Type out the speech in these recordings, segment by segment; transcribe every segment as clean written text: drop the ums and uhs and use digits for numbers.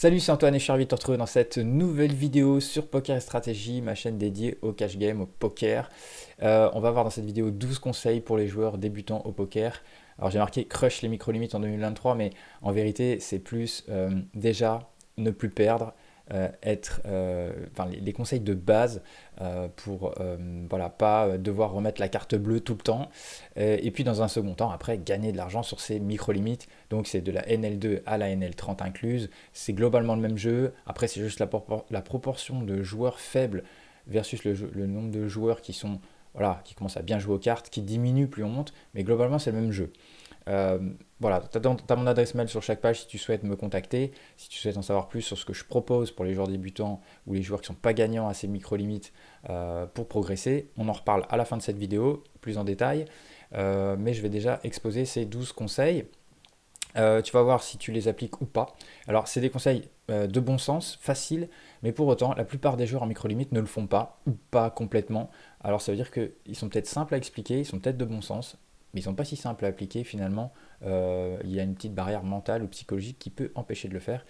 Salut, c'est Antoine et je suis ravi de te retrouver dans cette nouvelle vidéo sur Poker et Stratégie, ma chaîne dédiée au cash game, au poker. On va voir dans cette vidéo 12 conseils pour les joueurs débutants au poker. Alors j'ai marqué crush les micro-limites en 2023, mais en vérité c'est plus déjà ne plus perdre, enfin, les conseils de base pour voilà, pas devoir remettre la carte bleue tout le temps. Et puis dans un second temps, après, gagner de l'argent sur ces micro-limites. Donc c'est de la NL2 à la NL30 incluse. C'est globalement le même jeu. Après, c'est juste la proportion de joueurs faibles versus le nombre de joueurs qui sont voilà, qui commencent à bien jouer aux cartes, qui diminue plus on monte, mais globalement c'est le même jeu. Euh, voilà, tu as mon adresse mail sur chaque page si tu souhaites me contacter, si tu souhaites en savoir plus sur ce que je propose pour les joueurs débutants ou les joueurs qui ne sont pas gagnants à ces micro-limites pour progresser. On en reparle à la fin de cette vidéo, plus en détail, mais je vais déjà exposer ces 12 conseils. Tu vas voir si tu les appliques ou pas. Alors, c'est des conseils de bon sens, faciles, mais pour autant, la plupart des joueurs en micro-limite ne le font pas, ou pas complètement. Alors, ça veut dire qu'ils sont peut-être simples à expliquer, ils sont peut-être de bon sens, mais ils sont pas si simples à appliquer finalement. Il y a une petite barrière mentale ou psychologique qui peut empêcher de le faire,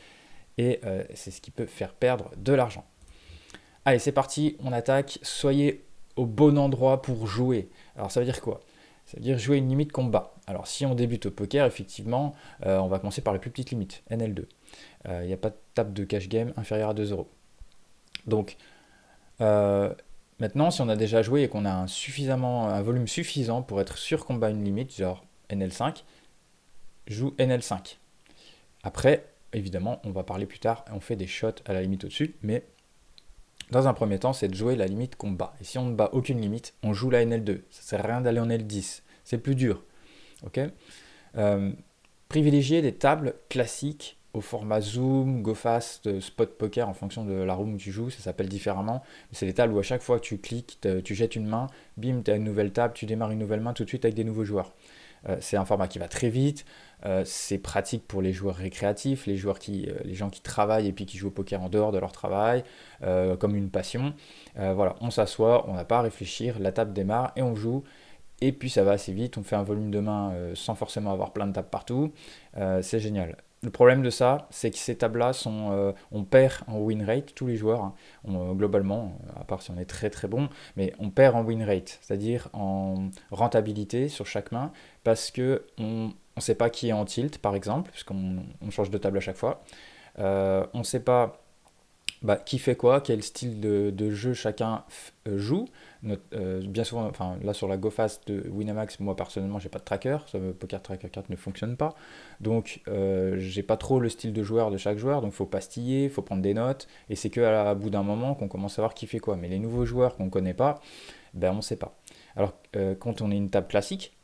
et c'est ce qui peut faire perdre de l'argent. Allez, c'est parti, on attaque. Soyez au bon endroit pour jouer. Alors, ça veut dire quoi? Ça veut dire jouer une limite combat. Alors, si on débute au poker, effectivement, on va commencer par la plus petite limite, NL2. Il n'y a pas de table de cash game inférieure à 2 euros. Donc, euh, maintenant, si on a déjà joué et qu'on a un volume suffisant pour être sûr qu'on bat une limite, genre NL5, joue NL5. Après, évidemment, on va parler plus tard, on fait des shots à la limite au-dessus, mais dans un premier temps, c'est de jouer la limite qu'on bat. Et si on ne bat aucune limite, on joue la NL2. Ça sert à rien d'aller en L10. C'est plus dur. Ok. Euh, Privilégier des tables classiques au format Zoom, GoFast, Spot Poker en fonction de la room où tu joues, ça s'appelle différemment. C'est des tables où à chaque fois que tu cliques, tu jettes une main, bim, tu as une nouvelle table, tu démarres une nouvelle main tout de suite avec des nouveaux joueurs. C'est un format qui va très vite, c'est pratique pour les joueurs récréatifs, les gens qui travaillent et puis qui jouent au poker en dehors de leur travail, comme une passion. Voilà, on s'assoit, on n'a pas à réfléchir, la table démarre et on joue. Et puis ça va assez vite, on fait un volume de main sans forcément avoir plein de tables partout. C'est génial. Le problème de ça, c'est que ces tables-là on perd en win rate, tous les joueurs, hein. Globalement, à part si on est très très bon, mais on perd en win rate, c'est-à-dire en rentabilité sur chaque main, parce que on ne sait pas qui est en tilt, par exemple, puisqu'on change de table à chaque fois. On ne sait pas qui fait quoi, quel style de jeu chacun joue. Bien souvent, enfin là sur la GoFast de Winamax, moi personnellement j'ai pas de tracker, Poker Tracker 4 ne fonctionne pas, donc j'ai pas trop le style de joueur de chaque joueur, donc faut pastiller, faut prendre des notes, et c'est que à bout d'un moment qu'on commence à voir qui fait quoi. Mais les nouveaux joueurs qu'on connaît pas, ben on sait pas. Alors quand on est une table classique,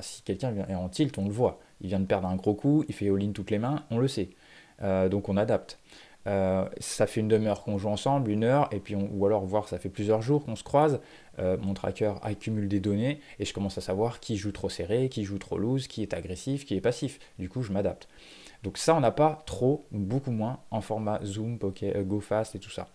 si quelqu'un est en tilt, on le voit. Il vient de perdre un gros coup, il fait all-in toutes les mains, on le sait. Donc on adapte. Ça fait une demi-heure qu'on joue ensemble, une heure, et puis ou alors voir ça fait plusieurs jours qu'on se croise. Mon tracker accumule des données et je commence à savoir qui joue trop serré, qui joue trop loose, qui est agressif, qui est passif. Du coup, je m'adapte. Donc ça, on n'a pas trop, ou beaucoup moins, en format Zoom, Poké, GoFast et tout ça.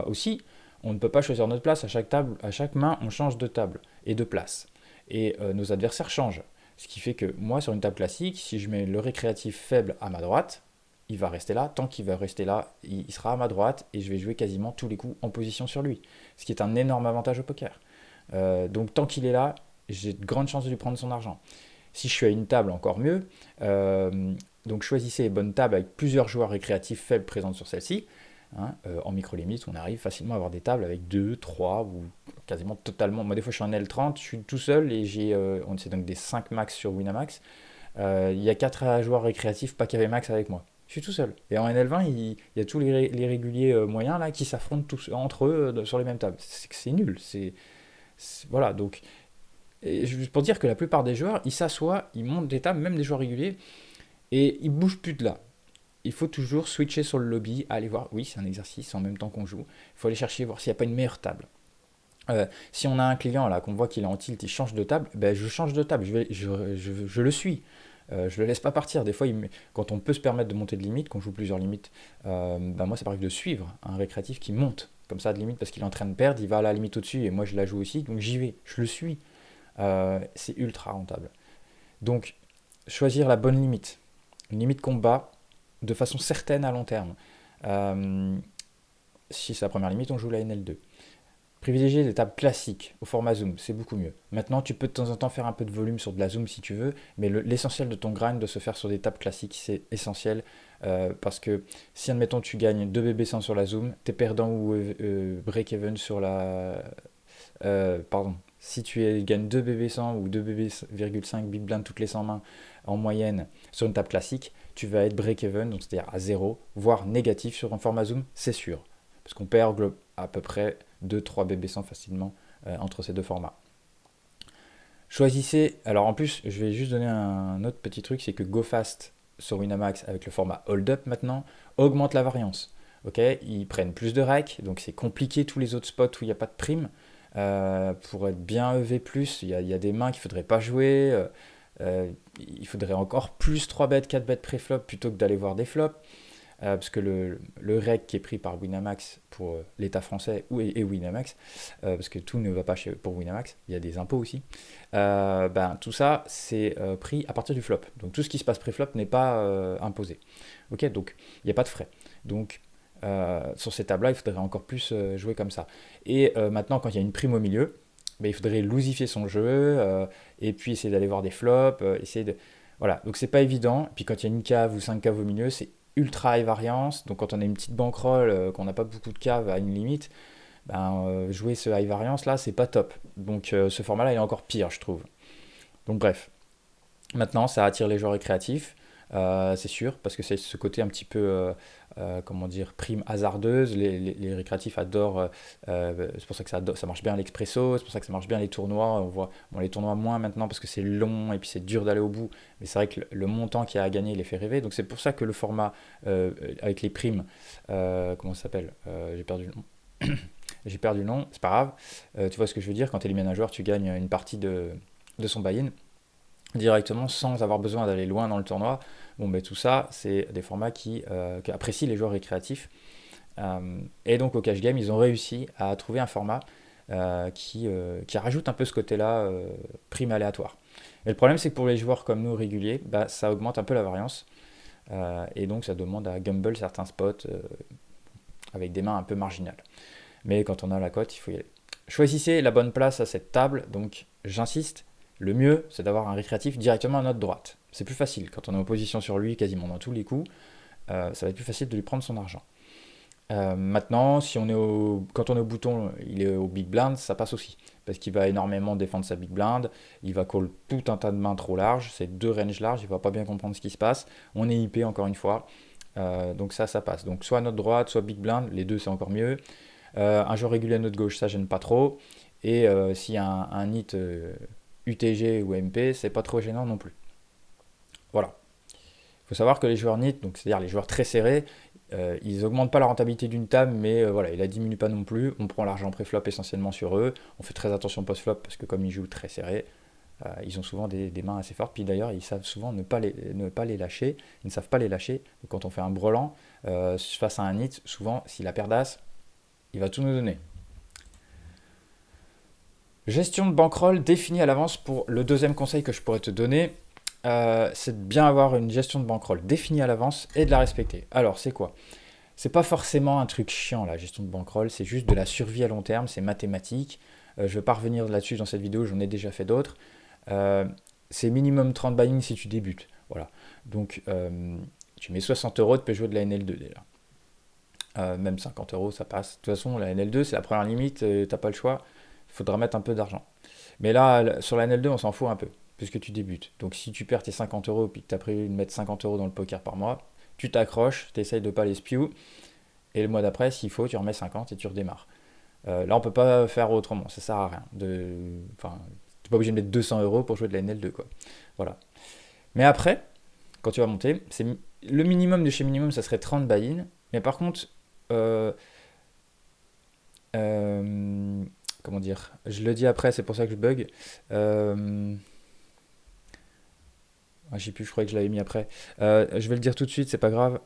Aussi, on ne peut pas choisir notre place à chaque table, à chaque main, on change de table et de place. Et nos adversaires changent. Ce qui fait que moi, sur une table classique, si je mets le récréatif faible à ma droite, il va rester là. Tant qu'il va rester là, il sera à ma droite et je vais jouer quasiment tous les coups en position sur lui. Ce qui est un énorme avantage au poker. Donc tant qu'il est là, j'ai de grandes chances de lui prendre son argent. Si je suis à une table, encore mieux. Donc choisissez les bonnes tables avec plusieurs joueurs récréatifs faibles présents sur celle-ci. Hein. En micro-limite, on arrive facilement à avoir des tables avec 2, 3 ou quasiment totalement. Moi, des fois, je suis en L30, je suis tout seul et on sait donc des 5 max sur Winamax. Il y a 4 joueurs récréatifs, pas KV max avec moi. Je suis tout seul. Et en NL20, il y a tous les réguliers moyens là qui s'affrontent tous entre eux sur les mêmes tables. C'est nul. Voilà, donc juste pour dire que la plupart des joueurs, ils s'assoient, ils montent des tables, même des joueurs réguliers, et ils bougent plus de là. Il faut toujours switcher sur le lobby, aller voir. Oui, c'est un exercice en même temps qu'on joue. Il faut aller chercher, voir s'il n'y a pas une meilleure table. Si on a un client là qu'on voit qu'il est en tilt, il change de table, ben je change de table, je le suis. Je le laisse pas partir. Des fois, quand on peut se permettre de monter de limite, qu'on joue plusieurs limites, moi ça m'arrive de suivre un récréatif qui monte comme ça de limite parce qu'il est en train de perdre, il va à la limite au-dessus et moi je la joue aussi, donc j'y vais, je le suis. C'est ultra rentable. Donc choisir la bonne limite, une limite combat, de façon certaine à long terme. Euh, Si c'est la première limite, on joue la NL2. Privilégier des tables classiques au format zoom, c'est beaucoup mieux. Maintenant, tu peux de temps en temps faire un peu de volume sur de la zoom si tu veux, mais l'essentiel de ton grind doit se faire sur des tables classiques, c'est essentiel. Parce que si, admettons, tu gagnes 2 BB100 sur la zoom, t'es perdant ou break-even sur la. Pardon. Si gagnes 2 BB100 ou 2 BB,5 big blind toutes les 100 mains en moyenne sur une table classique, tu vas être break-even, donc c'est-à-dire à zéro, voire négatif sur un format zoom, c'est sûr. Parce qu'on perd à peu près 2-3 BB100 facilement entre ces deux formats. Choisissez, alors en plus, je vais juste donner un autre petit truc, c'est que GoFast sur Winamax avec le format Hold Up maintenant augmente la variance. Ok, ils prennent plus de rec, donc c'est compliqué tous les autres spots où il n'y a pas de prime. Pour être bien EV+, il y a des mains qu'il ne faudrait pas jouer. Il faudrait encore plus 3 bêtes, 4 bêtes pré-flop plutôt que d'aller voir des flops. Parce que le reg qui est pris par Winamax pour l'État français et Winamax, parce que tout ne va pas pour Winamax, il y a des impôts aussi, tout ça c'est pris à partir du flop. Donc tout ce qui se passe pré-flop n'est pas imposé. Ok, donc il n'y a pas de frais. Donc sur ces tables-là, il faudrait encore plus jouer comme ça. Et maintenant, quand il y a une prime au milieu, il faudrait lousifier son jeu et puis essayer d'aller voir des flops, essayer de... Voilà, donc c'est pas évident. Puis quand il y a une cave ou 5 caves au milieu, c'est ultra high variance. Donc quand on a une petite bankroll, qu'on n'a pas beaucoup de caves à une limite, jouer ce high variance là, c'est pas top. Donc ce format là, il est encore pire, je trouve. Donc bref, maintenant ça attire les joueurs récréatifs. C'est sûr, parce que c'est ce côté un petit peu, comment dire, prime hasardeuse. Les récréatifs adorent, c'est pour ça que ça marche bien l'expresso, c'est pour ça que ça marche bien les tournois. On voit bon, les tournois moins maintenant parce que c'est long et puis c'est dur d'aller au bout, mais c'est vrai que le montant qu'il y a à gagner les fait rêver. Donc c'est pour ça que le format avec les primes, comment ça s'appelle, j'ai perdu le nom. J'ai perdu le nom, c'est pas grave. Tu vois ce que je veux dire, quand tu élimines un joueur, tu gagnes une partie de son buy-in directement sans avoir besoin d'aller loin dans le tournoi. Bon, tout ça, c'est des formats qui apprécient les joueurs récréatifs. Et donc au cash game, ils ont réussi à trouver un format qui rajoute un peu ce côté-là, prime aléatoire. Mais le problème, c'est que pour les joueurs comme nous réguliers, ça augmente un peu la variance. Et donc ça demande à gamble certains spots avec des mains un peu marginales. Mais quand on a la cote, il faut y aller. Choisissez la bonne place à cette table. Donc j'insiste, le mieux, c'est d'avoir un récréatif directement à notre droite. C'est plus facile. Quand on est en position sur lui quasiment dans tous les coups, ça va être plus facile de lui prendre son argent. Maintenant, quand on est au bouton, il est au big blind, ça passe aussi. Parce qu'il va énormément défendre sa big blind, il va call tout un tas de mains trop larges, c'est 2 ranges larges, il va pas bien comprendre ce qui se passe. On est IP encore une fois, donc ça passe. Donc soit à notre droite, soit big blind, les deux c'est encore mieux. Un joueur régulier à notre gauche, ça gêne pas trop. Et s'il y a un hit UTG ou MP, c'est pas trop gênant non plus. Voilà. Il faut savoir que les joueurs NIT, donc c'est-à-dire les joueurs très serrés, ils augmentent pas la rentabilité d'une table, mais voilà, ils la diminuent pas non plus. On prend l'argent pré-flop essentiellement sur eux. On fait très attention post-flop parce que comme ils jouent très serré, ils ont souvent des mains assez fortes. Puis d'ailleurs, ils savent souvent ne pas les lâcher. Ils ne savent pas les lâcher. Donc quand on fait un brelan face à un NIT, souvent, s'il a paire d'as, il va tout nous donner. Gestion de bankroll définie à l'avance pour le deuxième conseil que je pourrais te donner. C'est de bien avoir une gestion de bankroll définie à l'avance et de la respecter. Alors, c'est quoi? C'est pas forcément un truc chiant, la gestion de bankroll, c'est juste de la survie à long terme, c'est mathématique. Je ne vais pas revenir là-dessus dans cette vidéo, j'en ai déjà fait d'autres. C'est minimum 30 buy-in si tu débutes. Voilà. Donc, tu mets 60 euros, tu peux jouer de la NL2 déjà. Même 50 euros, ça passe. De toute façon, la NL2, c'est la première limite, t'as pas le choix. Il faudra mettre un peu d'argent. Mais là, sur la NL2, on s'en fout un peu, puisque tu débutes. Donc si tu perds tes 50 euros, puis que tu as prévu de mettre 50 euros dans le poker par mois, tu t'accroches, tu essayes de ne pas les spew, et le mois d'après, s'il faut, tu remets 50 et tu redémarres. Là, on peut pas faire autrement, ça sert à rien. Enfin, tu n'es pas obligé de mettre 200 euros pour jouer de la NL2, quoi. Voilà. Mais après, quand tu vas monter, le minimum de chez minimum, ça serait 30 buy-in. Mais par contre, comment dire, je le dis après, c'est pour ça que je bug. Je sais plus, je croyais que je l'avais mis après. Je vais le dire tout de suite, c'est pas grave.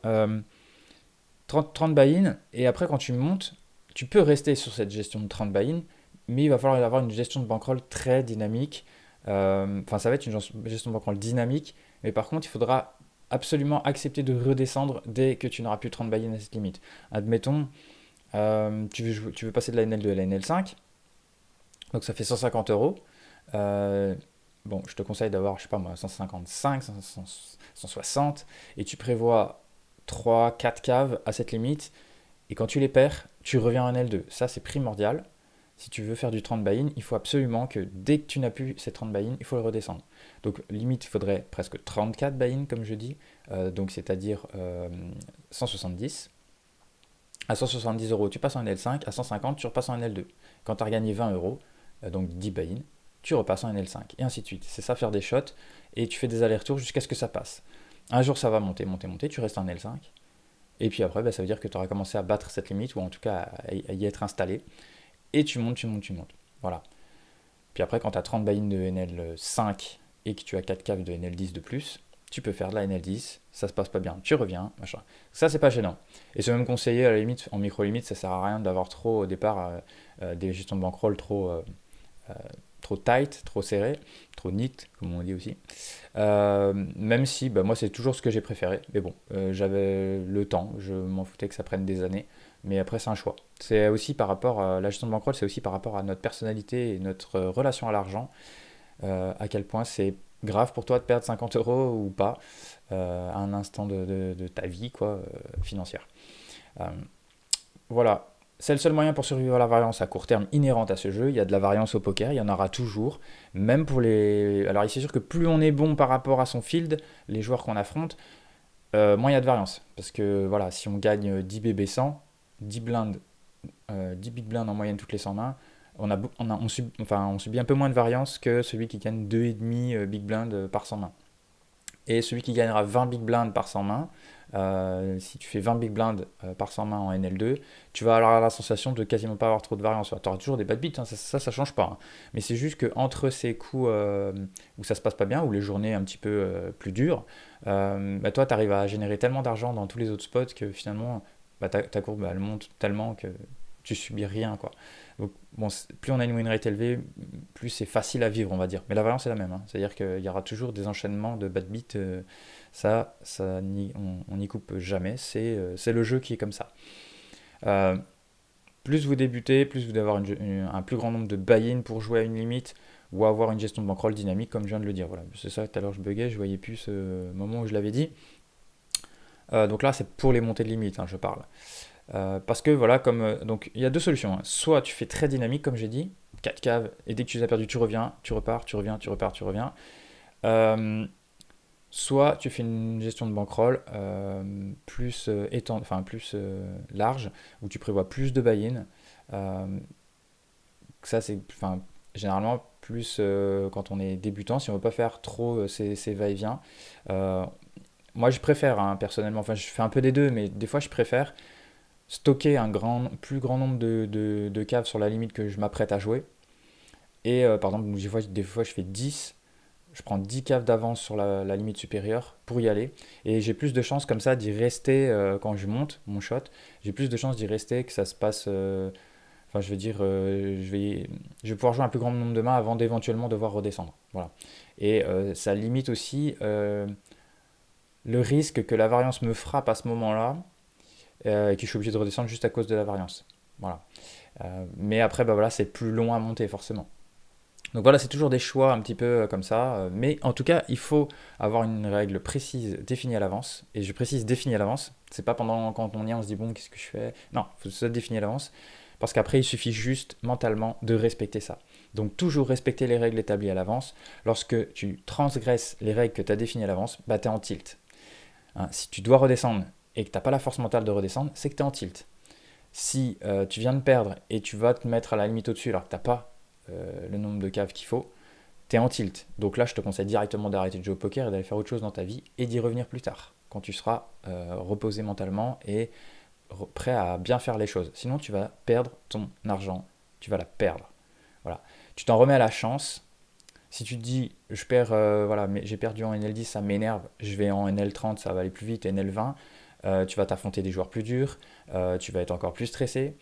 30 buy-in, et après quand tu montes, tu peux rester sur cette gestion de 30 buy-in, mais il va falloir avoir une gestion de bankroll très dynamique. Ça va être une gestion de bankroll dynamique, mais par contre, il faudra absolument accepter de redescendre dès que tu n'auras plus 30 buy-in à cette limite. Admettons, tu veux passer de la NL2 à la NL5, donc ça fait 150 euros. Euh, bon, je te conseille d'avoir, je sais pas moi, 155, 160, et tu prévois 3, 4 caves à cette limite, et quand tu les perds, tu reviens en L2. Ça, c'est primordial. Si tu veux faire du 30 buy-in, il faut absolument que dès que tu n'as plus ces 30 buy-in, il faut le redescendre. Donc limite, il faudrait presque 34 buy-in, comme je dis, donc c'est-à-dire 170. À 170 euros, tu passes en L5, à 150, tu repasses en L2. Quand tu as gagné 20 euros, donc 10 buy-in, tu repasses en L5, et ainsi de suite. C'est ça, faire des shots, et tu fais des allers-retours jusqu'à ce que ça passe. Un jour, ça va monter, monter, monter, tu restes en L5, et puis après, bah, ça veut dire que tu auras commencé à battre cette limite, ou en tout cas à y être installé, et tu montes, tu montes, tu montes. Voilà. Puis après, quand tu as 30 buy-in de NL5 et que tu as 4 caves de NL10 de plus, tu peux faire de la NL10, ça se passe pas bien, tu reviens, machin. Ça, c'est pas gênant. Et c'est même conseillé, à la limite, en micro-limite, ça sert à rien d'avoir trop, au départ, des gestions de bankroll euh, trop tight, trop serré, trop neat, comme on dit aussi. Même si, bah, moi, c'est toujours ce que j'ai préféré. Mais bon, j'avais le temps, je m'en foutais que ça prenne des années. Mais après, c'est un choix. C'est aussi par rapport à la gestion de bankroll, c'est aussi par rapport à notre personnalité et notre relation à l'argent, à quel point c'est grave pour toi de perdre 50 euros ou pas à un instant de ta vie quoi, financière. Euh, voilà, c'est le seul moyen pour survivre à la variance à court terme inhérente à ce jeu. Il y a de la variance au poker, il y en aura toujours. Même pour les. Alors, c'est sûr que plus on est bon par rapport à son field, les joueurs qu'on affronte, moins il y a de variance. Parce que voilà, si on gagne 10 BB 100, 10 blindes, 10 big blinds en moyenne toutes les 100 mains, on subit un peu moins de variance que celui qui gagne 2,5 big blind par 100 mains. Et celui qui gagnera 20 big blind par 100 mains, si tu fais 20 big blind par 100 mains en NL2, tu vas avoir la sensation de quasiment pas avoir trop de variance. Tu auras toujours des bad beats, hein, ça change pas. Hein. Mais c'est juste qu'entre ces coups où ça se passe pas bien, ou les journées un petit peu plus dures, bah toi, tu arrives à générer tellement d'argent dans tous les autres spots que finalement, bah, ta courbe elle monte tellement que tu subis rien. Quoi. Donc, bon, plus on a une win rate élevée, plus c'est facile à vivre, on va dire. Mais la variance est la même. Hein. C'est-à-dire qu'il y aura toujours des enchaînements de bad beats. On n'y coupe jamais. C'est le jeu qui est comme ça. Euh, plus vous débutez, plus vous devez avoir un plus grand nombre de buy-in pour jouer à une limite ou avoir une gestion de bankroll dynamique, comme je viens de le dire. Voilà. C'est ça, tout à l'heure je buguais, je voyais plus ce moment où je l'avais dit. Donc là, c'est pour les montées de limite, hein, je parle. Parce que voilà, donc il y a deux solutions. Hein. Soit tu fais très dynamique, comme j'ai dit, 4 caves, et dès que tu les as perdu, tu reviens, tu repars, tu reviens, tu repars, tu reviens. Soit tu fais une gestion de bankroll plus plus large, où tu prévois plus de buy-in. Ça, c'est généralement plus quand on est débutant, si on ne veut pas faire trop ces va-et-vient. Euh, Moi, je préfère, hein, personnellement, enfin, je fais un peu des deux, mais des fois, je préfère stocker un plus grand nombre de caves sur la limite que je m'apprête à jouer. Et par exemple, des fois, je fais 10, je prends 10 caves d'avance sur la limite supérieure pour y aller. Et j'ai plus de chances comme ça d'y rester quand je monte mon shot. J'ai plus de chances d'y rester que ça se passe. Enfin, je veux dire, je vais pouvoir jouer un plus grand nombre de mains avant d'éventuellement devoir redescendre. Voilà. Et ça limite aussi le risque que la variance me frappe à ce moment-là et que je suis obligé de redescendre juste à cause de la variance. Voilà. Mais après, bah voilà, c'est plus long à monter forcément. Donc voilà, c'est toujours des choix un petit peu comme ça. Mais en tout cas, il faut avoir une règle précise définie à l'avance. Et je précise définie à l'avance. C'est pas pendant quand on y est, on se dit bon, qu'est-ce que je fais. Non, il faut se définir à l'avance. Parce qu'après, il suffit juste mentalement de respecter ça. Donc toujours respecter les règles établies à l'avance. Lorsque tu transgresses les règles que tu as définies à l'avance, bah, tu es en tilt. Hein, si tu dois redescendre et que tu n'as pas la force mentale de redescendre, c'est que tu es en tilt. Si tu viens de perdre et tu vas te mettre à la limite au-dessus alors que tu n'as pas le nombre de caves qu'il faut, tu es en tilt. Donc là, je te conseille directement d'arrêter de jouer au poker et d'aller faire autre chose dans ta vie et d'y revenir plus tard, quand tu seras reposé mentalement et prêt à bien faire les choses. Sinon, tu vas perdre ton argent. Tu vas la perdre. Voilà. Tu t'en remets à la chance. Si tu te dis, je perds, voilà, mais j'ai perdu en NL10, ça m'énerve, je vais en NL30, ça va aller plus vite, NL20, tu vas t'affronter des joueurs plus durs, tu vas être encore plus stressé.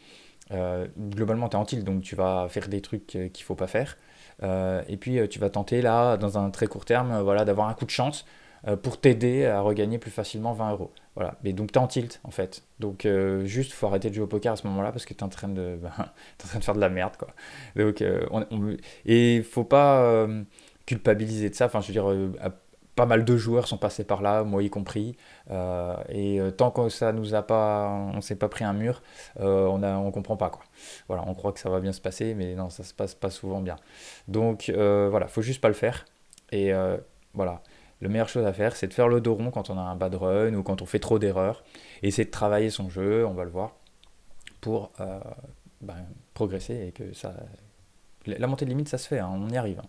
Globalement, tu es en tilt, donc tu vas faire des trucs qu'il ne faut pas faire. Et puis, tu vas tenter, là, dans un très court terme, voilà, d'avoir un coup de chance. pour t'aider à regagner plus facilement 20 euros. Voilà, mais donc tu es en tilt en fait. Donc juste, faut arrêter de jouer au poker à ce moment-là parce que tu es en train de, t'es en train de faire de la merde quoi. Donc, et faut pas culpabiliser de ça. Enfin, je veux dire, pas mal de joueurs sont passés par là, moi y compris. Tant que ça nous a pas, on s'est pas pris un mur, on comprend pas quoi. Voilà, on croit que ça va bien se passer, mais non, ça se passe pas souvent bien. Donc voilà, faut juste pas le faire. Et voilà, la meilleure chose à faire, c'est de faire le dos rond quand on a un bad run ou quand on fait trop d'erreurs. Et c'est de travailler son jeu, on va le voir, pour ben, progresser et que ça. La montée de limite, ça se fait, hein, on y arrive, hein.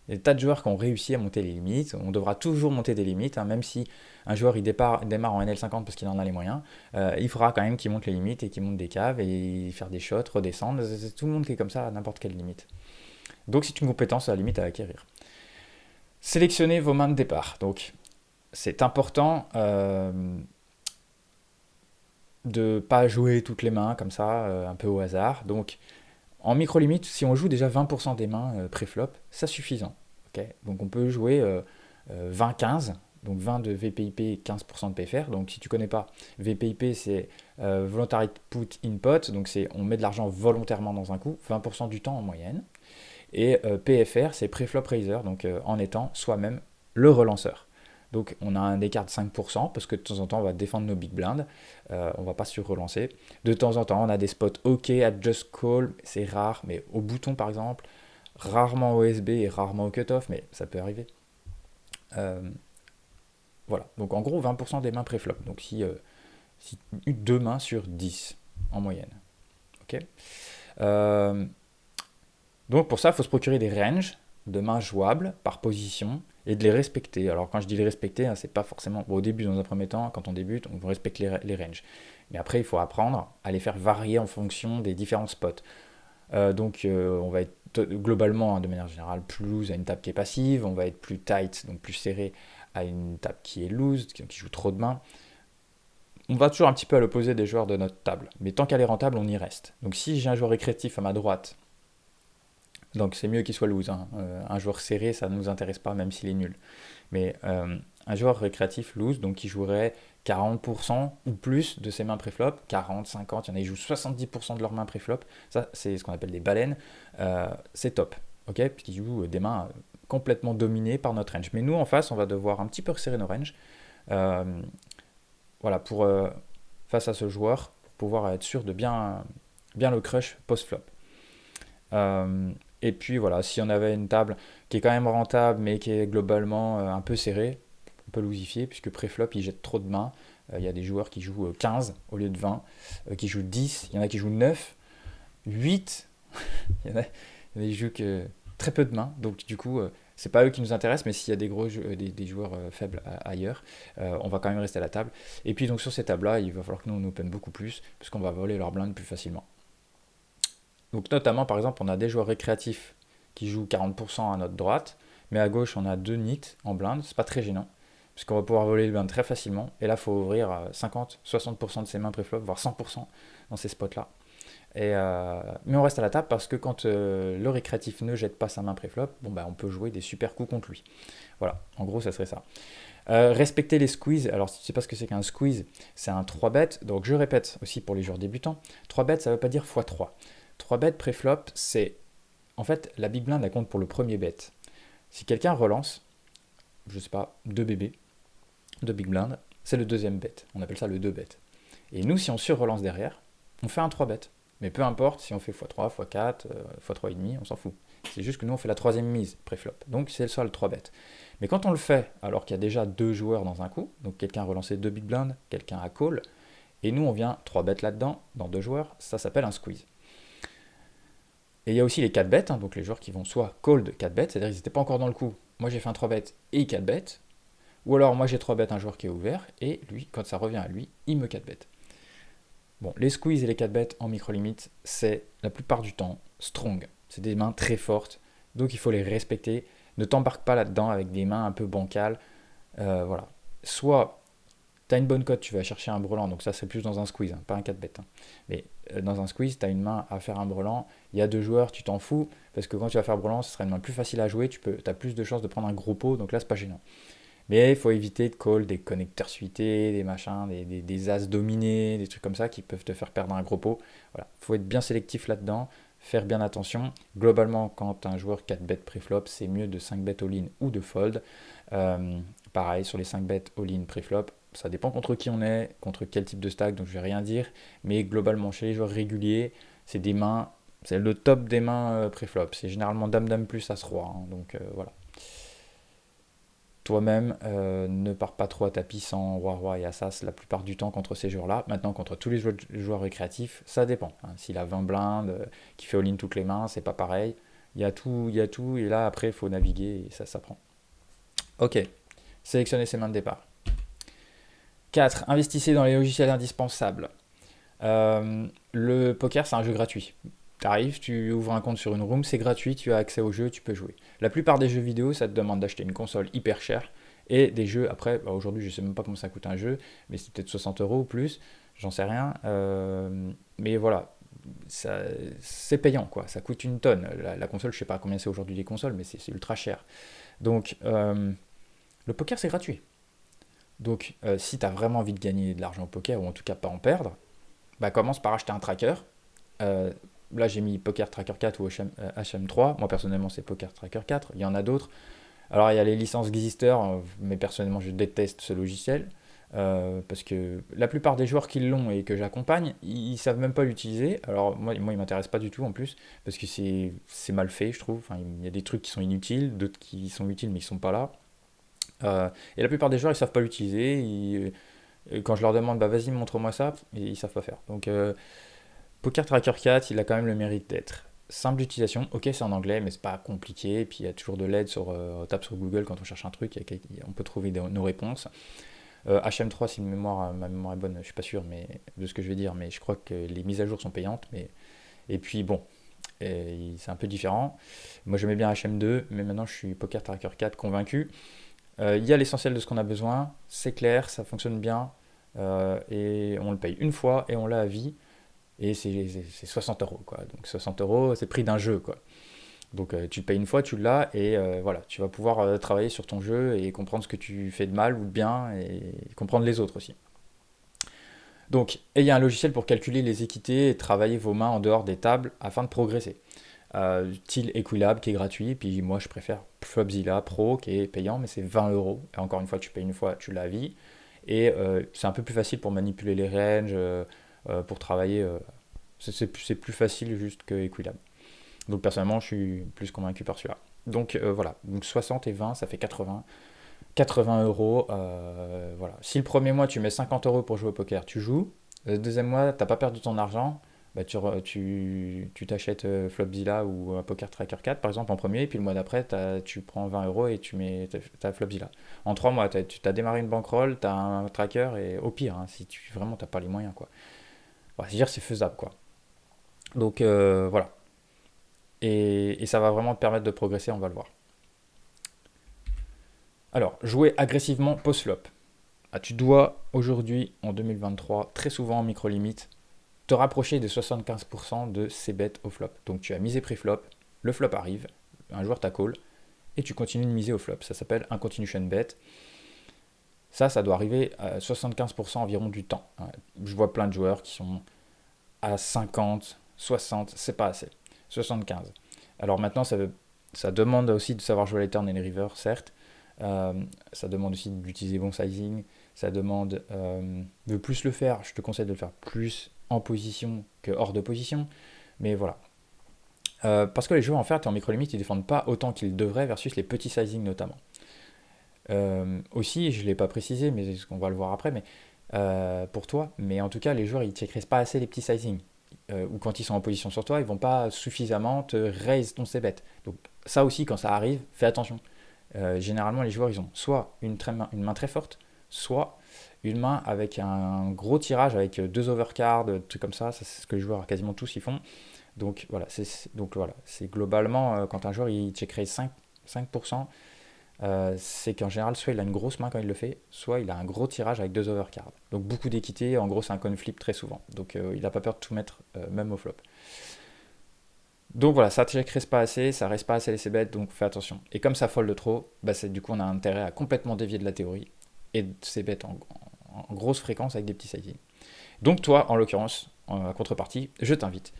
Il y a des tas de joueurs qui ont réussi à monter les limites. On devra toujours monter des limites, hein, même si un joueur démarre en NL50 parce qu'il en a les moyens. Il faudra quand même qu'il monte les limites et qu'il monte des caves et faire des shots, redescendre. C'est tout le monde qui est comme ça à n'importe quelle limite. Donc c'est une compétence à la limite à acquérir. Sélectionnez vos mains de départ. Donc c'est important de ne pas jouer toutes les mains comme ça, un peu au hasard. Donc en micro-limite, si on joue déjà 20% des mains pré-flop, c'est suffisant. Okay, donc on peut jouer 20-15, donc 20 de VPIP, 15% de PFR. Donc si tu ne connais pas, VPIP c'est Voluntary Put in Pot, donc c'est on met de l'argent volontairement dans un coup, 20% du temps en moyenne. Et PFR c'est Preflop Raiser, donc en étant soi-même le relanceur. Donc on a un écart de 5% parce que de temps en temps on va défendre nos big blinds, on va pas sur-relancer. De temps en temps on a des spots OK à just call, c'est rare, mais au bouton par exemple, rarement au SB et rarement au cutoff, mais ça peut arriver. Voilà, donc en gros 20% des mains préflop, donc si 2 mains sur 10 en moyenne. Ok. Donc pour ça il faut se procurer des ranges de mains jouables par position et de les respecter. Alors quand je dis les respecter, hein, c'est pas forcément au début, dans un premier temps, quand on débute, on respecte les ranges. Mais après, il faut apprendre à les faire varier en fonction des différents spots. On va être globalement, hein, de manière générale, plus loose à une table qui est passive, on va être plus tight, donc plus serré à une table qui est loose, qui joue trop de mains. On va toujours un petit peu à l'opposé des joueurs de notre table. Mais tant qu'elle est rentable, on y reste. Donc si j'ai un joueur récréatif à ma droite, donc c'est mieux qu'il soit loose, hein. Un joueur serré, ça ne nous intéresse pas, même s'il est nul. Mais un joueur récréatif loose, donc qui jouerait 40% ou plus de ses mains préflop, 40, 50, il y en a qui jouent 70% de leurs mains préflop, ça c'est ce qu'on appelle des baleines, c'est top, ok, puisqu'ils jouent des mains complètement dominées par notre range. Mais nous en face, on va devoir un petit peu resserrer nos ranges, voilà, face à ce joueur, pour pouvoir être sûr de bien le crush post-flop. Et puis voilà, si on avait une table qui est quand même rentable mais qui est globalement un peu serrée, on peut l'ousifier puisque pré-flop il jette trop de mains. Il y a des joueurs qui jouent 15 au lieu de 20, qui jouent 10, il y en a qui jouent 9, 8, il y en a qui jouent que très peu de mains. Donc du coup, c'est pas eux qui nous intéressent, mais s'il y a des joueurs faibles ailleurs, on va quand même rester à la table. Et puis donc sur ces tables-là, il va falloir que nous on open beaucoup plus puisqu'on va voler leurs blindes plus facilement. Donc notamment, par exemple, on a des joueurs récréatifs qui jouent 40% à notre droite, mais à gauche, on a 2 nits en blinde, c'est pas très gênant, puisqu'on va pouvoir voler les blindes très facilement, et là, il faut ouvrir 50-60% de ses mains préflop, voire 100% dans ces spots-là. Mais on reste à la table parce que quand le récréatif ne jette pas sa main préflop, on peut jouer des super coups contre lui. Voilà, en gros, ça serait ça. Respecter les squeezes. Alors, si tu ne sais pas ce que c'est qu'un squeeze, c'est un 3 bet. Donc, je répète aussi pour les joueurs débutants, 3 bet, ça ne veut pas dire x3. 3 bêtes pré-flop, c'est en fait la big blind, elle compte pour le premier bet. Si quelqu'un relance, je sais pas, 2 bébés, 2 big blind, c'est le deuxième bet. On appelle ça le 2 bet. Et nous, si on sur-relance derrière, on fait un 3 bet. Mais peu importe si on fait x3, x4, x3,5, on s'en fout. C'est juste que nous, on fait la troisième mise pré-flop. Donc, c'est ça le 3 bet. Mais quand on le fait, alors qu'il y a déjà 2 joueurs dans un coup, donc quelqu'un a relancé 2 big blind, quelqu'un a call, et nous, on vient 3 bet là-dedans, dans 2 joueurs, ça s'appelle un squeeze. Et il y a aussi les 4 bêtes, hein, donc les joueurs qui vont soit called 4 bêtes, c'est-à-dire qu'ils n'étaient pas encore dans le coup. Moi j'ai fait un 3 bêtes et 4 bêtes. Ou alors moi j'ai 3 bêtes, un joueur qui est ouvert, et lui, quand ça revient à lui, il me 4 bêtes. Bon, les squeeze et les 4 bêtes en micro-limite, c'est la plupart du temps strong. C'est des mains très fortes, donc il faut les respecter. Ne t'embarque pas là-dedans avec des mains un peu bancales. Voilà. Soit tu as une bonne cote, tu vas chercher un brelan, donc ça c'est plus dans un squeeze, hein, pas un 4 bet. Hein. Mais dans un squeeze, tu as une main à faire un brelan, il y a 2 joueurs, tu t'en fous, parce que quand tu vas faire brelan, ce sera une main plus facile à jouer, tu as plus de chances de prendre un gros pot, donc là c'est pas gênant. Mais il faut éviter de call des connecteurs suités, des machins, des as dominés, des trucs comme ça qui peuvent te faire perdre un gros pot. Voilà, il faut être bien sélectif là-dedans, faire bien attention. Globalement, quand un joueur 4 bet préflop, c'est mieux de 5 bet all-in ou de fold. Euh, Pareil, sur les 5 bet all-in préflop, ça dépend contre qui on est, contre quel type de stack, donc je vais rien dire. Mais globalement, chez les joueurs réguliers, c'est des mains, c'est le top des mains préflop. C'est généralement dame-dame plus as-roi. Hein, donc voilà. Toi-même, ne pars pas trop à tapis sans roi-roi et as-as la plupart du temps contre ces joueurs-là. Maintenant, contre tous les joueurs récréatifs, ça dépend. Hein. S'il a 20 blindes, qui fait all-in toutes les mains, c'est pas pareil. Il y a tout, et là, après, il faut naviguer, et ça s'apprend. Ok, sélectionnez ses mains de départ. 4. Investissez dans les logiciels indispensables. Le poker, c'est un jeu gratuit. Tu arrives, tu ouvres un compte sur une room, c'est gratuit, tu as accès au jeu, tu peux jouer. La plupart des jeux vidéo, ça te demande d'acheter une console hyper chère. Et des jeux, après, bah aujourd'hui, je sais même pas comment ça coûte un jeu, mais c'est peut-être 60 euros ou plus, j'en sais rien. Mais voilà, ça, c'est payant, quoi. Ça coûte une tonne. La console, je sais pas combien c'est aujourd'hui les consoles, mais c'est ultra cher. Donc, le poker, c'est gratuit. Donc, si tu as vraiment envie de gagner de l'argent au poker, ou en tout cas pas en perdre, bah, commence par acheter un tracker. Euh, Là, j'ai mis Poker Tracker 4 ou HM3. Moi, personnellement, c'est Poker Tracker 4. Il y en a d'autres. Alors, il y a les licences Xister, mais personnellement, je déteste ce logiciel. Parce que la plupart des joueurs qui l'ont et que j'accompagne, ils savent même pas l'utiliser. Alors, moi il m'intéresse pas du tout en plus, parce que c'est mal fait, je trouve. Enfin, il y a des trucs qui sont inutiles, d'autres qui sont utiles, mais ils sont pas là. Et la plupart des joueurs, ils savent pas l'utiliser. Et quand je leur demande, bah vas-y, montre-moi ça, ils savent pas faire. Donc, Poker Tracker 4, il a quand même le mérite d'être simple d'utilisation. Ok, c'est en anglais, mais c'est pas compliqué. Et puis il y a toujours de l'aide sur, on tape sur Google quand on cherche un truc, on peut trouver nos réponses. HM3, si ma mémoire est bonne, je suis pas sûr mais, de ce que je vais dire, mais je crois que les mises à jour sont payantes. Et puis bon, c'est un peu différent. Moi j'aimais bien HM2, mais maintenant je suis Poker Tracker 4 convaincu. Il y a l'essentiel de ce qu'on a besoin, c'est clair, ça fonctionne bien, et on le paye une fois et on l'a à vie. Et c'est 60 euros, quoi. Donc 60 euros, c'est le prix d'un jeu, quoi. Donc tu le payes une fois, tu l'as, et voilà, tu vas pouvoir travailler sur ton jeu et comprendre ce que tu fais de mal ou de bien, et comprendre les autres aussi. Donc, ayez un logiciel pour calculer les équités et travailler vos mains en dehors des tables afin de progresser. Style Equilab qui est gratuit, puis moi je préfère Flopzilla Pro qui est payant, mais c'est 20 euros. Et encore une fois, tu payes une fois, tu l'as à vie. Et c'est un peu plus facile pour manipuler les ranges, pour travailler. C'est plus facile juste que Equilab. Donc personnellement, je suis plus convaincu par celui-là. Donc voilà, donc 60 et 20, ça fait 80. 80 euros, voilà. Si le premier mois tu mets 50 euros pour jouer au poker, tu joues. Le deuxième mois, t'as pas perdu ton argent, bah, tu t'achètes Flopzilla ou Poker Tracker 4 par exemple en premier, et puis le mois d'après, tu prends 20 euros et tu mets ta Flopzilla. En 3 mois, tu as démarré une bankroll, tu as un tracker, et au pire, hein, si tu vraiment t'as pas les moyens, quoi. Bon, c'est-à-dire c'est faisable, quoi. Donc voilà. Et ça va vraiment te permettre de progresser, on va le voir. Alors, jouer agressivement post-flop. Ah, tu dois aujourd'hui, en 2023, très souvent en micro-limite, te rapprocher de 75% de ces bêtes au flop. Donc tu as misé pré-flop, le flop arrive, un joueur t'a call, et tu continues de miser au flop. Ça s'appelle un continuation bet. Ça doit arriver à 75% environ du temps. Je vois plein de joueurs qui sont à 50, 60, c'est pas assez. 75. Alors maintenant, ça demande aussi de savoir jouer les turns et les rivers, certes. Ça demande aussi d'utiliser bon sizing. Ça demande de plus le faire. Je te conseille de le faire plus en position que hors de position. Mais voilà. Parce que les joueurs, en fait, en micro-limite, ils défendent pas autant qu'ils devraient versus les petits sizing notamment. Aussi, je ne l'ai pas précisé, mais on va le voir après, mais pour toi. Mais en tout cas, les joueurs, ils ne checkerissent pas assez les petits sizing. Ou quand ils sont en position sur toi, ils vont pas suffisamment te raise ton c-bet. Donc ça aussi, quand ça arrive, fais attention. Généralement, les joueurs, ils ont soit une main très forte, soit une main avec un gros tirage, avec deux overcards, trucs comme ça. Ça, c'est ce que les joueurs, quasiment tous, ils font. Donc voilà, c'est globalement, quand un joueur, il checkerait 5%, c'est qu'en général, soit il a une grosse main quand il le fait, soit il a un gros tirage avec deux overcards. Donc beaucoup d'équité, en gros c'est un coin flip très souvent. Donc il n'a pas peur de tout mettre, même au flop. Donc voilà, ça check raise pas assez, ça reste pas assez les c-bets, donc fais attention. Et comme ça fold trop, bah du coup on a intérêt à complètement dévier de la théorie et de c-bet en grosse fréquence avec des petits sizing. Donc toi, en l'occurrence, en contrepartie, je t'invite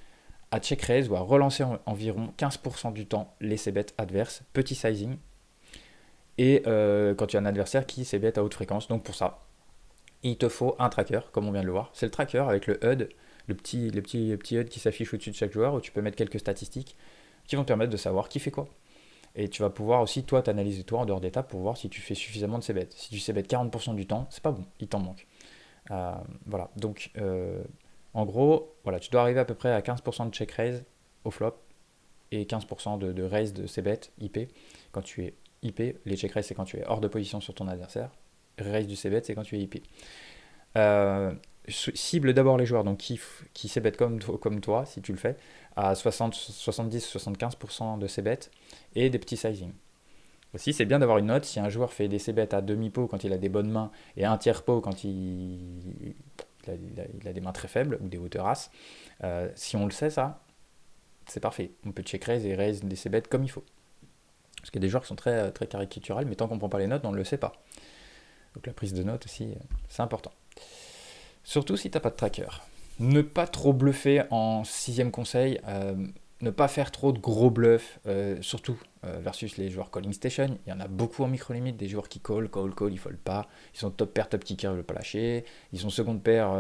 à check raise ou à relancer environ 15% du temps les c-bets adverses, petit sizing, et quand tu as un adversaire qui c-bet à haute fréquence. Donc pour ça, il te faut un tracker, comme on vient de le voir. C'est le tracker avec le HUD, le petit HUD qui s'affiche au-dessus de chaque joueur, où tu peux mettre quelques statistiques qui vont te permettre de savoir qui fait quoi. Et tu vas pouvoir aussi, toi, t'analyser toi en dehors d'étape pour voir si tu fais suffisamment de c-bet. Si tu c-bet 40% du temps, c'est pas bon, il t'en manque. Voilà, donc en gros, voilà, tu dois arriver à peu près à 15% de check raise au flop et 15% de raise de c-bet IP. Quand tu es IP, les check raise c'est quand tu es hors de position sur ton adversaire. Raise du c-bet c'est quand tu es IP. Cible d'abord les joueurs donc qui c-bet comme toi, si tu le fais, à 70-75% de c-bet et des petits sizing. Aussi, c'est bien d'avoir une note. Si un joueur fait des c-bet à demi-pot quand il a des bonnes mains et un tiers pot quand il a des mains très faibles ou des hauteurs as, si on le sait, ça, c'est parfait. On peut check raise et raise des c-bet comme il faut. Parce qu'il y a des joueurs qui sont très, très caricaturales, mais tant qu'on ne prend pas les notes, on ne le sait pas. Donc la prise de notes aussi, c'est important. Surtout si tu n'as pas de tracker. Ne pas trop bluffer en sixième conseil. Ne pas faire trop de gros bluffs, surtout versus les joueurs calling station. Il y en a beaucoup en micro-limite, des joueurs qui call, ils foldent pas. Ils sont top pair, top kicker, ils veulent pas lâcher. Ils sont seconde pair,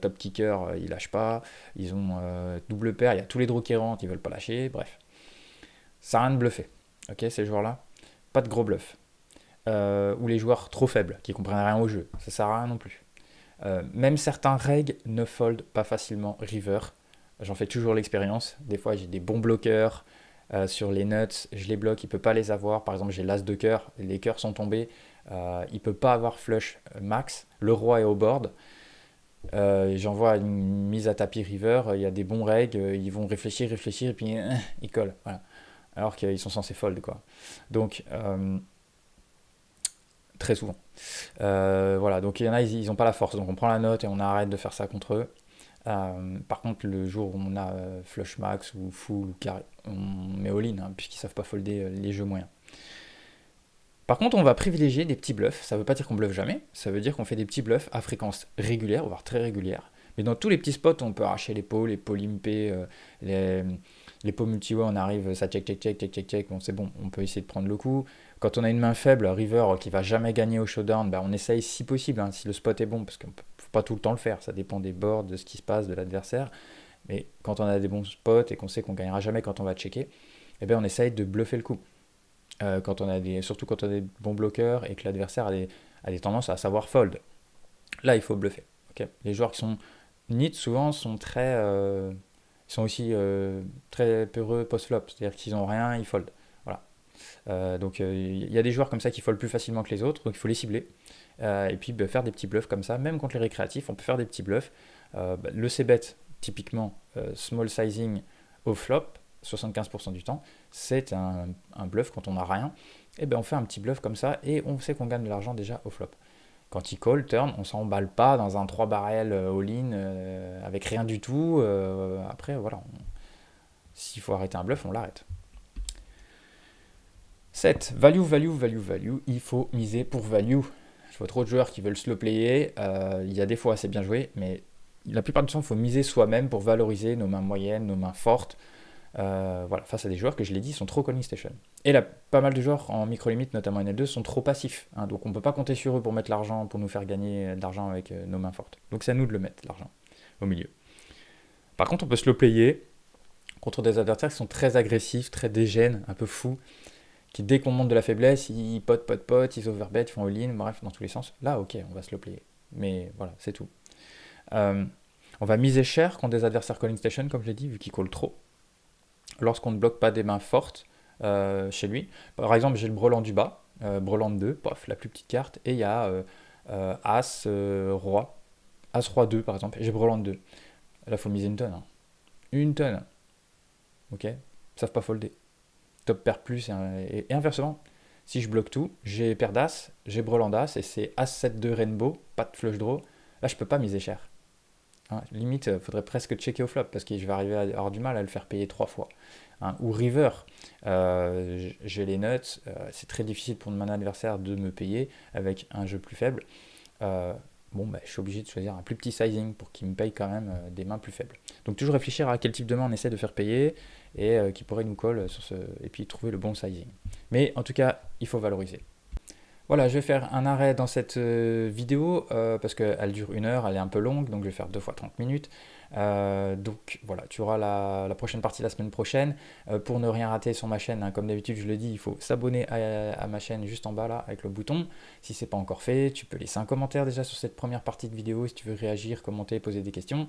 top kicker, ils lâchent pas. Ils ont double pair, il y a tous les draws qui rentrent, ils veulent pas lâcher. Bref, ça sert à rien de bluffer. Ok, ces joueurs-là, pas de gros bluffs. Ou les joueurs trop faibles, qui comprennent rien au jeu, ça sert à rien non plus. Même certains reg ne fold pas facilement river. J'en fais toujours l'expérience. Des fois, j'ai des bons bloqueurs sur les nuts, je les bloque, il ne peut pas les avoir. Par exemple, j'ai l'as de cœur, les cœurs sont tombés, il ne peut pas avoir flush max. Le roi est au board. J'envoie une mise à tapis river, il y a des bons regs, ils vont réfléchir, et puis ils collent. Voilà. Alors qu'ils sont censés fold, quoi. Donc, très souvent. Voilà, donc il y en a, ils n'ont pas la force, donc on prend la note et on arrête de faire ça contre eux. Par contre, le jour où on a flush max ou full ou carré, on met all-in, hein, puisqu'ils savent pas folder les jeux moyens. Par contre, on va privilégier des petits bluffs. Ça veut pas dire qu'on bluffe jamais, ça veut dire qu'on fait des petits bluffs à fréquence régulière, voire très régulière. Mais dans tous les petits spots, on peut arracher les pots limpés, les pots multi on arrive, ça check, bon c'est bon, on peut essayer de prendre le coup. Quand on a une main faible, river qui va jamais gagner au showdown, bah on essaye si possible, hein, si le spot est bon, parce qu'il ne faut pas tout le temps le faire, ça dépend des boards, de ce qui se passe, de l'adversaire. Mais quand on a des bons spots et qu'on sait qu'on gagnera jamais quand on va checker, eh bien on essaye de bluffer le coup. Surtout quand on a des bons bloqueurs et que l'adversaire a des tendances à savoir fold. Là, il faut bluffer. Okay, les joueurs qui sont nits souvent sont ils sont aussi très peureux post-flop, c'est-à-dire qu'ils n'ont rien, ils fold. Voilà. Donc il y a des joueurs comme ça qui foldent plus facilement que les autres, donc il faut les cibler. Et puis faire des petits bluffs comme ça, même contre les récréatifs, on peut faire des petits bluffs. Le c-bet, typiquement, small sizing au flop, 75% du temps, c'est un bluff quand on n'a rien. Et ben on fait un petit bluff comme ça et on sait qu'on gagne de l'argent déjà au flop. Quand il call, turn, on s'emballe pas dans un 3 barrel all-in avec rien du tout. Après, voilà, s'il faut arrêter un bluff, on l'arrête. 7. Value. Il faut miser pour value. Je vois trop de joueurs qui veulent slow player. Il y a des fois, c'est bien joué, mais la plupart du temps, il faut miser soi-même pour valoriser nos mains moyennes, nos mains fortes. Voilà, face à des joueurs que je l'ai dit sont trop calling station. Et là, pas mal de joueurs en micro-limite, notamment NL2, sont trop passifs. Hein, donc on ne peut pas compter sur eux pour mettre l'argent, pour nous faire gagner de l'argent avec nos mains fortes. Donc c'est à nous de le mettre, l'argent, au milieu. Par contre, on peut slow player contre des adversaires qui sont très agressifs, très dégènes, un peu fous, qui dès qu'on monte de la faiblesse, ils potent, ils overbet, ils font all-in, bref, dans tous les sens. Là, ok, on va slow player. Mais voilà, c'est tout. On va miser cher contre des adversaires calling station, comme je l'ai dit, vu qu'ils callent trop. Lorsqu'on ne bloque pas des mains fortes chez lui. Par exemple, j'ai le brelan du bas, brelan de 2, pof, la plus petite carte, et il y a As, Roi, As, Roi 2 par exemple, et j'ai brelan de 2. Là, il faut miser une tonne. Hein. Une tonne. Ok. Ils savent pas folder. Top pair plus, et inversement, si je bloque tout, j'ai paire d'As, j'ai brelan d'As, et c'est As 7-2 Rainbow, pas de flush draw, là je peux pas miser cher. hein. Limite, il faudrait presque checker au flop parce que je vais arriver à avoir du mal à le faire payer 3 fois, hein. Ou river, j'ai les nuts, c'est très difficile pour mon adversaire de me payer avec un jeu plus faible. Euh, bon, bah, je suis obligé de choisir un plus petit sizing pour qu'il me paye quand même des mains plus faibles. Donc toujours réfléchir à quel type de main on essaie de faire payer et qui pourrait nous coller sur ce, et puis trouver le bon sizing. Mais en tout cas, il faut valoriser. Voilà, je vais faire un arrêt dans cette vidéo parce qu'elle dure 1 heure, elle est un peu longue, donc je vais faire 2 fois 30 minutes. Donc voilà, tu auras la prochaine partie la semaine prochaine. Pour ne rien rater sur ma chaîne, hein, comme d'habitude je le dis, il faut s'abonner à ma chaîne juste en bas là avec le bouton. Si ce n'est pas encore fait, tu peux laisser un commentaire déjà sur cette première partie de vidéo si tu veux réagir, commenter, poser des questions.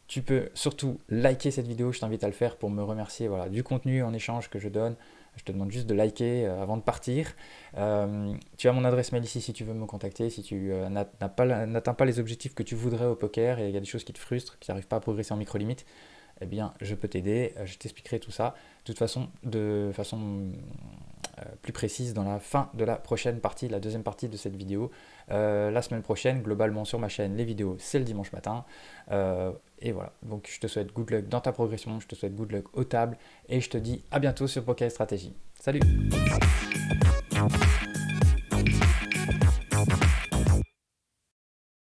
Tu peux surtout liker cette vidéo, je t'invite à le faire pour me remercier, voilà, du contenu en échange que je donne. Je te demande juste de liker avant de partir. Tu as mon adresse mail ici si tu veux me contacter, si tu n'atteins pas les objectifs que tu voudrais au poker et il y a des choses qui te frustrent, qui n'arrivent pas à progresser en micro-limite, eh bien je peux t'aider, je t'expliquerai tout ça de toute façon, de façon plus précise dans la fin de la prochaine partie, la deuxième partie de cette vidéo. La semaine prochaine, globalement sur ma chaîne, les vidéos, c'est le dimanche matin. Et voilà, donc je te souhaite good luck dans ta progression, je te souhaite good luck aux tables et je te dis à bientôt sur Poker Stratégie. Salut!